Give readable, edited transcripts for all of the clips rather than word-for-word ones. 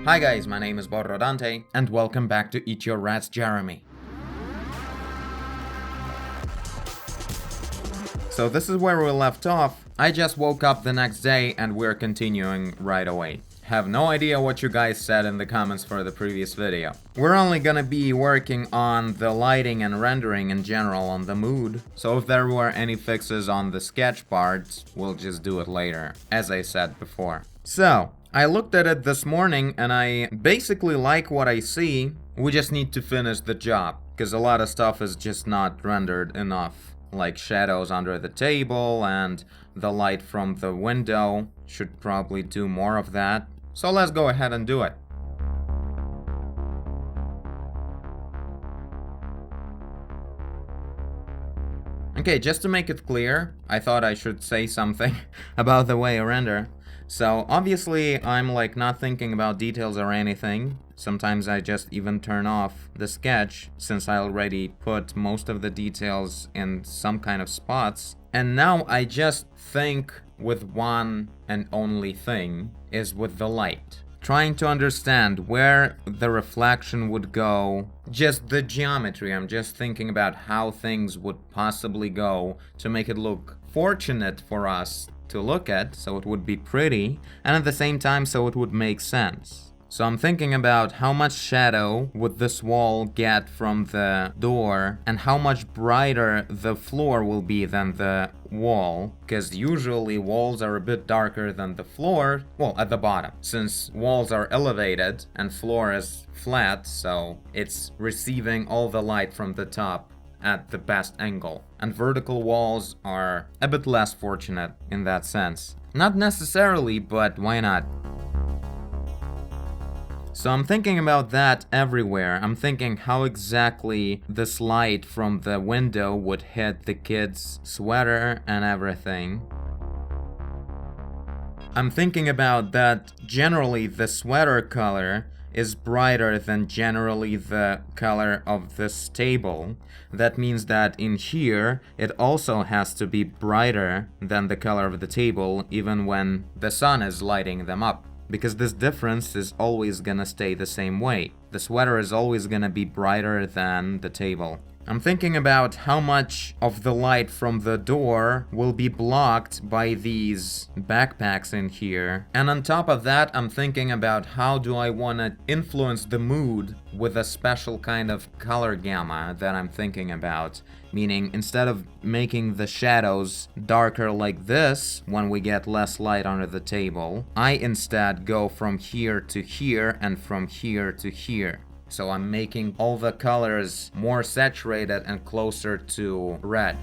Hi guys, my name is Borrodante, and welcome back to Eat Your Rats Jeremy. So this is where we left off. I just woke up the next day and we're continuing right away. Have no idea what you guys said in the comments for the previous video. We're only gonna be working on the lighting and rendering in general on the mood. So if there were any fixes on the sketch parts, we'll just do it later, as I said before. So, I looked at it this morning and I basically like what I see. We just need to finish the job, because a lot of stuff is just not rendered enough. Like shadows under the table and the light from the window. Should probably do more of that. So let's go ahead and do it. Okay, just to make it clear, I thought I should say something about the way I render. So obviously I'm like not thinking about details or anything. Sometimes I just even turn off the sketch since I already put most of the details in some kind of spots. And now I just think with one and only thing, is with the light. Trying to understand where the reflection would go, just the geometry. I'm just thinking about how things would possibly go to make it look fortunate for us to look at, so it would be pretty, and at the same time so it would make sense. So I'm thinking about how much shadow would this wall get from the door and how much brighter the floor will be than the wall, because usually walls are a bit darker than the floor, well, at the bottom, since walls are elevated and floor is flat, so it's receiving all the light from the top at the best angle. And vertical walls are a bit less fortunate in that sense. Not necessarily, but why not? So I'm thinking about that everywhere. I'm thinking how exactly this light from the window would hit the kid's sweater and everything. I'm thinking about that generally the sweater color is brighter than generally the color of this table. That means that in here it also has to be brighter than the color of the table even when the sun is lighting them up. Because this difference is always gonna stay the same way. The sweater is always gonna be brighter than the table. I'm thinking about how much of the light from the door will be blocked by these backpacks in here. And on top of that, I'm thinking about how do I want to influence the mood with a special kind of color gamma that I'm thinking about. Meaning, instead of making the shadows darker like this when we get less light under the table, I instead go from here to here and from here to here. So I'm making all the colors more saturated and closer to red.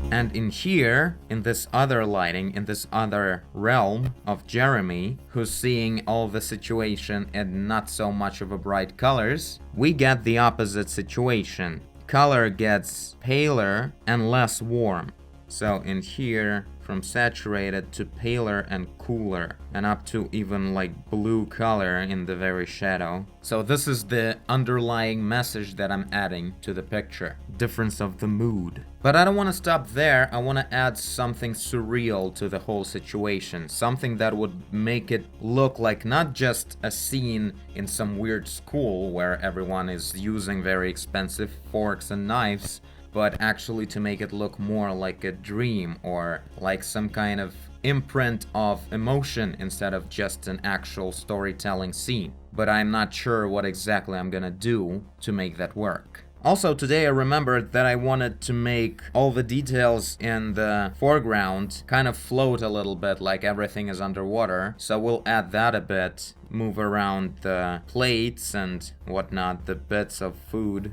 And in here, in this other lighting, in this other realm of Jeremy, who's seeing all the situation in not so much of a bright colors, we get the opposite situation. Color gets paler and less warm. So in here, from saturated to paler and cooler, and up to even like blue color in the very shadow. So this is the underlying message that I'm adding to the picture. Difference of the mood. But I don't want to stop there. I want to add something surreal to the whole situation. Something that would make it look like not just a scene in some weird school where everyone is using very expensive forks and knives, but actually to make it look more like a dream or like some kind of imprint of emotion instead of just an actual storytelling scene. But I'm not sure what exactly I'm gonna do to make that work. Also, today I remembered that I wanted to make all the details in the foreground kind of float a little bit, like everything is underwater. So we'll add that a bit, move around the plates and whatnot, the bits of food,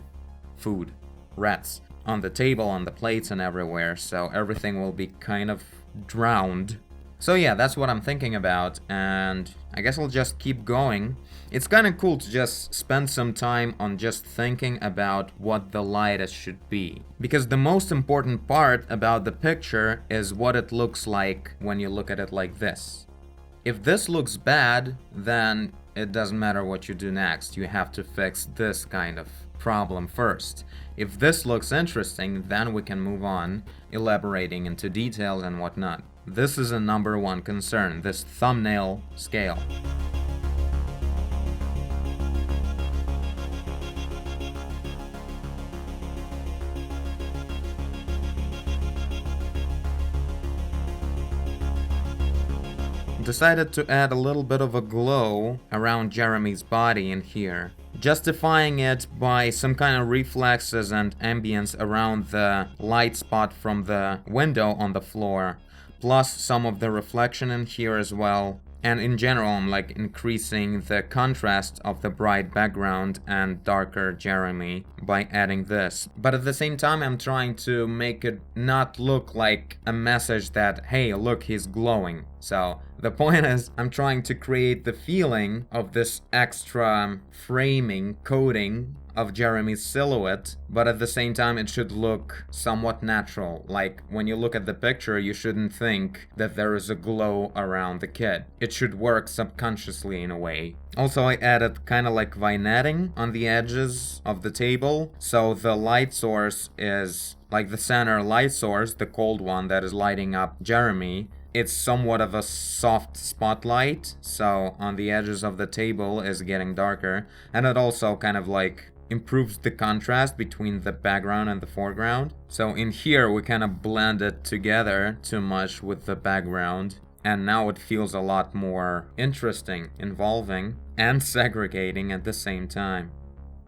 rats, on the table, on the plates and everywhere, so everything will be kind of drowned. So yeah, that's what I'm thinking about, and I guess I'll just keep going. It's kind of cool to just spend some time on just thinking about what the light should be. Because the most important part about the picture is what it looks like when you look at it like this. If this looks bad, then it doesn't matter what you do next. You have to fix this kind of problem first. If this looks interesting, then we can move on, elaborating into details and whatnot. This is a number one concern, this thumbnail scale. Decided to add a little bit of a glow around Jeremy's body in here, justifying it by some kind of reflexes and ambience around the light spot from the window on the floor, plus some of the reflection in here as well. And in general, I'm like increasing the contrast of the bright background and darker Jeremy by adding this. But at the same time, I'm trying to make it not look like a message that, hey, look, he's glowing. So the point is, I'm trying to create the feeling of this extra framing, coating of Jeremy's silhouette, but at the same time it should look somewhat natural. Like when you look at the picture, you shouldn't think that there is a glow around the kid. It should work subconsciously in a way. Also, I added kind of like vignetting on the edges of the table, so the light source is like the center light source, the cold one that is lighting up Jeremy. It's somewhat of a soft spotlight, so on the edges of the table is getting darker, and it also kind of like improves the contrast between the background and the foreground. So in here we kind of blend it together too much with the background, and now it feels a lot more interesting, involving, and segregating at the same time.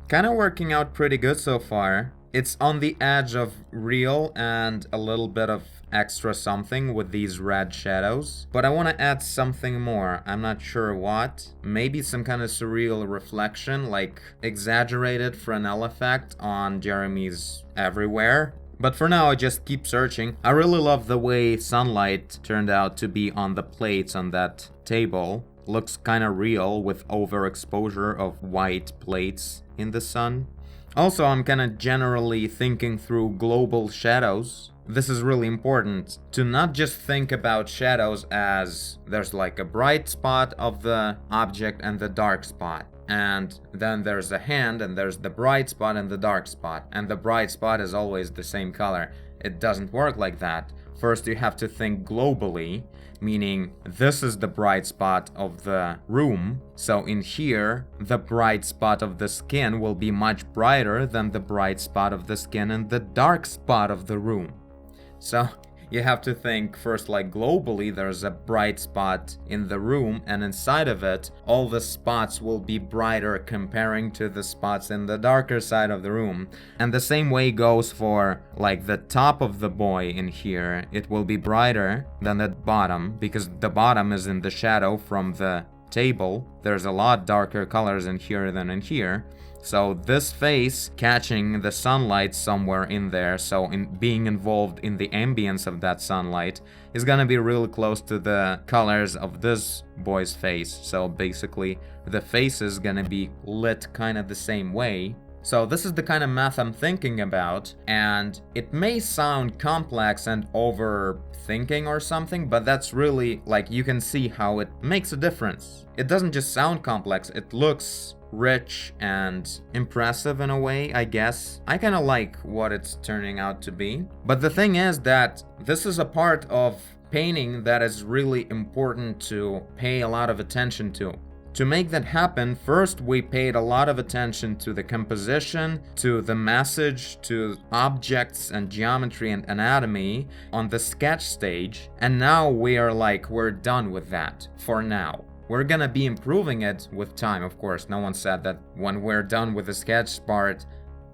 Kind of working out pretty good so far. It's on the edge of real and a little bit of extra something with these red shadows, but I want to add something more. I'm not sure what. Maybe some kind of surreal reflection, like exaggerated Fresnel effect on Jeremy's everywhere. But for now, I just keep searching. I really love the way sunlight turned out to be on the plates on that table. Looks kind of real with overexposure of white plates in the sun. Also, I'm kind of generally thinking through global shadows. This is really important, to not just think about shadows as there's like a bright spot of the object and the dark spot. And then there's a hand and there's the bright spot and the dark spot. And the bright spot is always the same color. It doesn't work like that. First, you have to think globally, meaning this is the bright spot of the room. So in here, the bright spot of the skin will be much brighter than the bright spot of the skin in the dark spot of the room. So you have to think first like globally, there's a bright spot in the room, and inside of it, all the spots will be brighter comparing to the spots in the darker side of the room. And the same way goes for like the top of the boy in here. It will be brighter than the bottom because the bottom is in the shadow from the table. There's a lot darker colors in here than in here. So this face catching the sunlight somewhere in there, so in being involved in the ambience of that sunlight, is gonna be really close to the colors of this boy's face. So basically, the face is gonna be lit kind of the same way. So this is the kind of math I'm thinking about, and it may sound complex and overthinking or something, but that's really, like, you can see how it makes a difference. It doesn't just sound complex, it looks rich and impressive in a way, I guess. I kind of like what it's turning out to be. But the thing is that this is a part of painting that is really important to pay a lot of attention to. To make that happen, first we paid a lot of attention to the composition, to the message, to objects and geometry and anatomy on the sketch stage, and now we're done with that for now. We're gonna be improving it with time, of course. No one said that when we're done with the sketch part,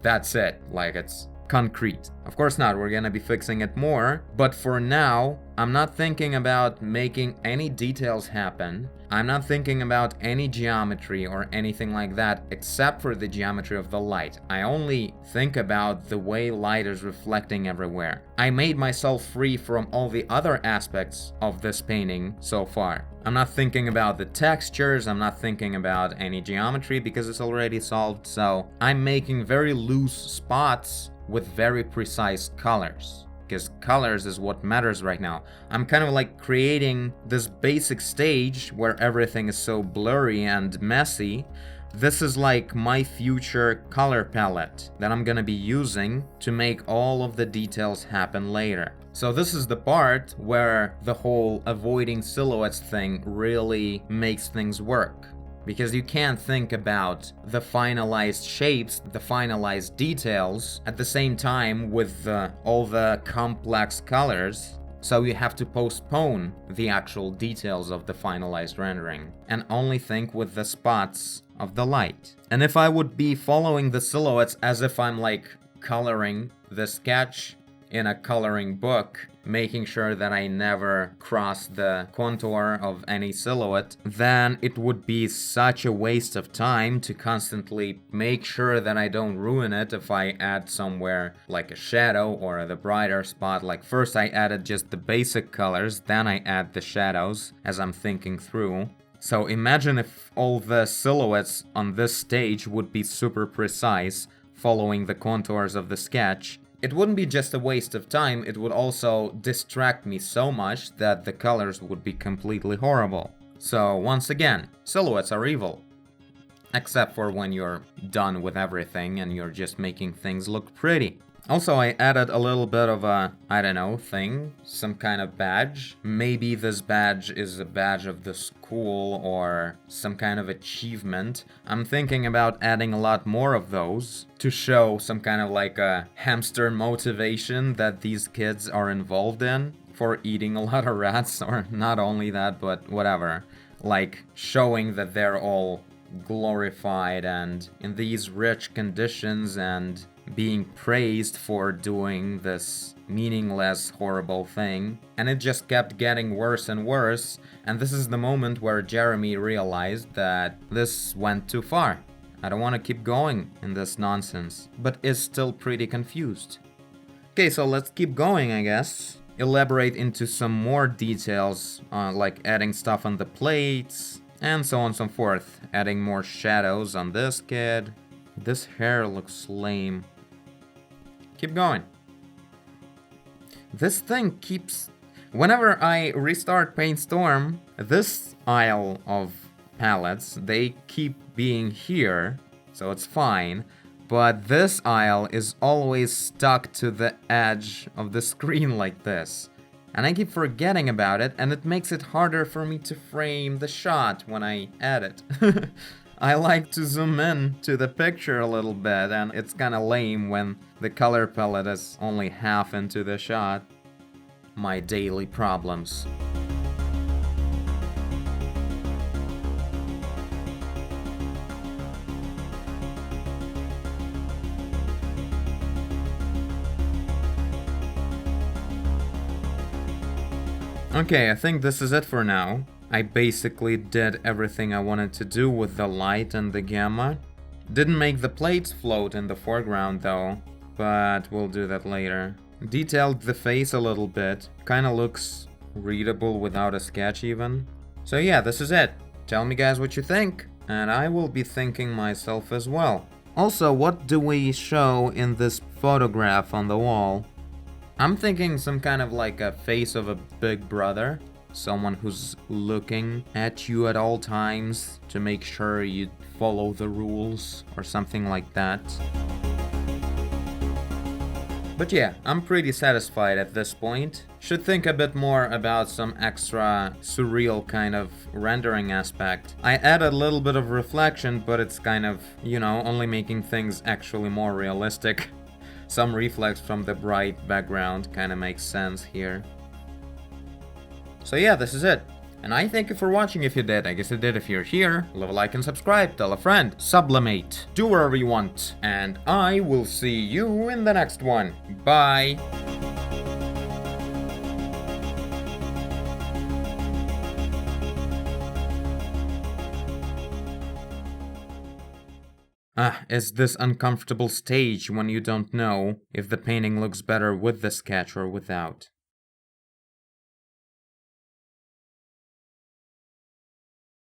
that's it, like it's concrete. Of course not, we're gonna be fixing it more, but for now, I'm not thinking about making any details happen. I'm not thinking about any geometry or anything like that except for the geometry of the light. I only think about the way light is reflecting everywhere. I made myself free from all the other aspects of this painting so far. I'm not thinking about the textures, I'm not thinking about any geometry because it's already solved, so I'm making very loose spots with very precise colors. Because colors is what matters right now. I'm kind of like creating this basic stage where everything is so blurry and messy. This is like my future color palette that I'm gonna be using to make all of the details happen later. So this is the part where the whole avoiding silhouettes thing really makes things work. Because you can't think about the finalized shapes, the finalized details, at the same time with all the complex colors. So you have to postpone the actual details of the finalized rendering and only think with the spots of the light. And if I would be following the silhouettes as if I'm like coloring the sketch in a coloring book, making sure that I never cross the contour of any silhouette, then it would be such a waste of time to constantly make sure that I don't ruin it if I add somewhere like a shadow or the brighter spot. Like first I added just the basic colors, then I add the shadows as I'm thinking through. So imagine if all the silhouettes on this stage would be super precise, following the contours of the sketch. It wouldn't be just a waste of time, it would also distract me so much that the colors would be completely horrible. So once again, silhouettes are evil. Except for when you're done with everything and you're just making things look pretty. Also, I added a little bit of a, I don't know, thing, some kind of badge. Maybe this badge is a badge of the school or some kind of achievement. I'm thinking about adding a lot more of those to show some kind of like a hamster motivation that these kids are involved in for eating a lot of rats, or not only that, but whatever. Like showing that they're all glorified and in these rich conditions and being praised for doing this meaningless, horrible thing. And it just kept getting worse and worse. And this is the moment where Jeremy realized that this went too far. I don't want to keep going in this nonsense, but is still pretty confused. Okay, so let's keep going, I guess. Elaborate into some more details, like adding stuff on the plates, and so on and so forth. Adding more shadows on this kid. This hair looks lame. Keep going. This thing keeps... Whenever I restart PaintStorm, this aisle of palettes, they keep being here, so it's fine. But this aisle is always stuck to the edge of the screen like this. And I keep forgetting about it, and it makes it harder for me to frame the shot when I edit. I like to zoom in to the picture a little bit, and it's kinda lame when the color palette is only half into the shot. My daily problems. Okay, I think this is it for now. I basically did everything I wanted to do with the light and the gamma. Didn't make the plates float in the foreground though, but we'll do that later. Detailed the face a little bit, kinda looks readable without a sketch even. So yeah, this is it. Tell me guys what you think, and I will be thinking myself as well. Also, what do we show in this photograph on the wall? I'm thinking some kind of like a face of a big brother. Someone who's looking at you at all times to make sure you follow the rules or something like that. But yeah, I'm pretty satisfied at this point. Should think a bit more about some extra surreal kind of rendering aspect. I added a little bit of reflection, but it's kind of, you know, only making things actually more realistic. Some reflex from the bright background kind of makes sense here. So yeah, this is it. And I thank you for watching if you did. I guess you did if you're here. Leave a like and subscribe, tell a friend, sublimate, do whatever you want. And I will see you in the next one. Bye! It's this uncomfortable stage when you don't know if the painting looks better with the sketch or without.